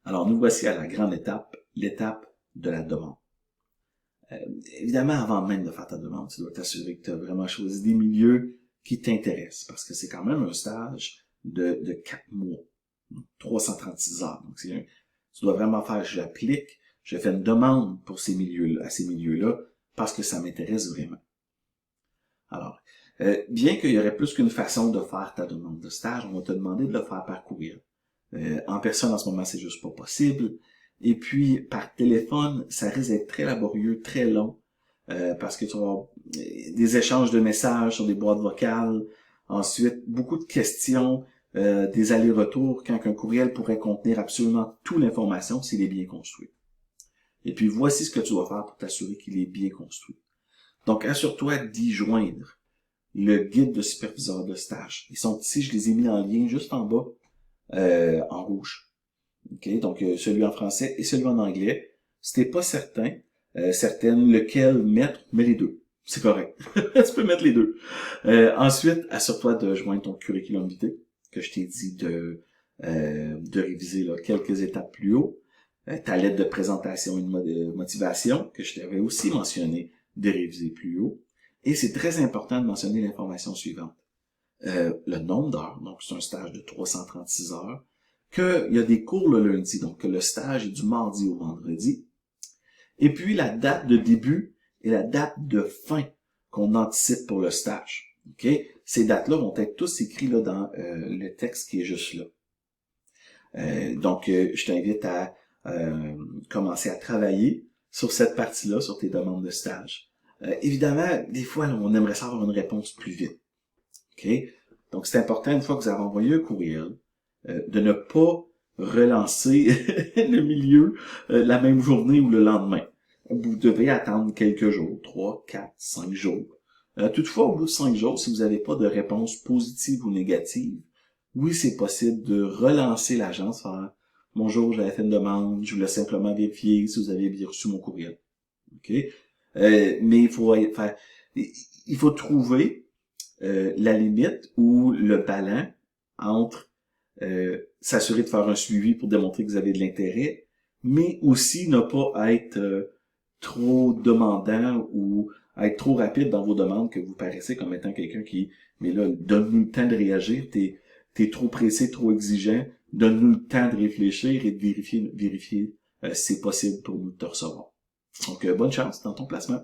Alors, nous voici à la grande étape, l'étape de la demande. Évidemment, avant même de faire ta demande, tu dois t'assurer que tu as vraiment choisi des milieux qui t'intéressent, parce que c'est quand même un stage de 4 mois, 336 heures. Donc, tu dois vraiment faire, j'applique, je fais une demande pour ces milieux-là, à ces milieux-là, parce que ça m'intéresse vraiment. Alors, bien qu'il y aurait plus qu'une façon de faire ta demande de stage, on va te demander de le faire par courriel. En personne, en ce moment, c'est juste pas possible. Et puis, par téléphone, ça risque d'être très laborieux, très long, parce que tu vas avoir des échanges de messages sur des boîtes vocales, ensuite, beaucoup de questions, des allers-retours, quand un courriel pourrait contenir absolument toute l'information s'il est bien construit. Et puis, voici ce que tu dois faire pour t'assurer qu'il est bien construit. Donc, assure-toi d'y joindre le guide de superviseur de stage. Ils sont ici, je les ai mis en lien juste en bas, en rouge. Okay? Donc, celui en français et celui en anglais. Si t'es pas certaine lequel mettre, mets les deux. C'est correct. Tu peux mettre les deux. Ensuite, assure-toi de joindre ton curriculum vitae, que je t'ai dit de réviser là, quelques étapes plus haut. Ta lettre de présentation et de motivation, que je t'avais aussi mentionné de réviser plus haut. Et c'est très important de mentionner l'information suivante. Le nombre d'heures, donc c'est un stage de 336 heures, qu'il y a des cours le lundi, donc que le stage est du mardi au vendredi, et puis la date de début et la date de fin qu'on anticipe pour le stage. Okay? Ces dates-là vont être tous écrits là, dans le texte qui est juste là. Donc, je t'invite à commencer à travailler sur cette partie-là, sur tes demandes de stage. Évidemment, des fois, là, on aimerait savoir une réponse plus vite. Okay? Donc, c'est important, une fois que vous avez envoyé un courriel, de ne pas relancer le milieu la même journée ou le lendemain. Vous devez attendre quelques jours, 3, 4, 5 jours. Toutefois, au bout de 5 jours, si vous n'avez pas de réponse positive ou négative, oui, c'est possible de relancer l'agence, faire « Bonjour, j'avais fait une demande, je voulais simplement vérifier si vous avez bien reçu mon courriel. » Okay? Mais il faut trouver la limite ou le ballon entre s'assurer de faire un suivi pour démontrer que vous avez de l'intérêt, mais aussi ne pas être trop demandant ou être trop rapide dans vos demandes que vous paraissez comme étant quelqu'un qui, mais là, donne-nous le temps de réagir, t'es trop pressé, trop exigeant, donne-nous le temps de réfléchir et de vérifier si c'est possible pour nous de te recevoir. Donc, bonne chance dans ton placement.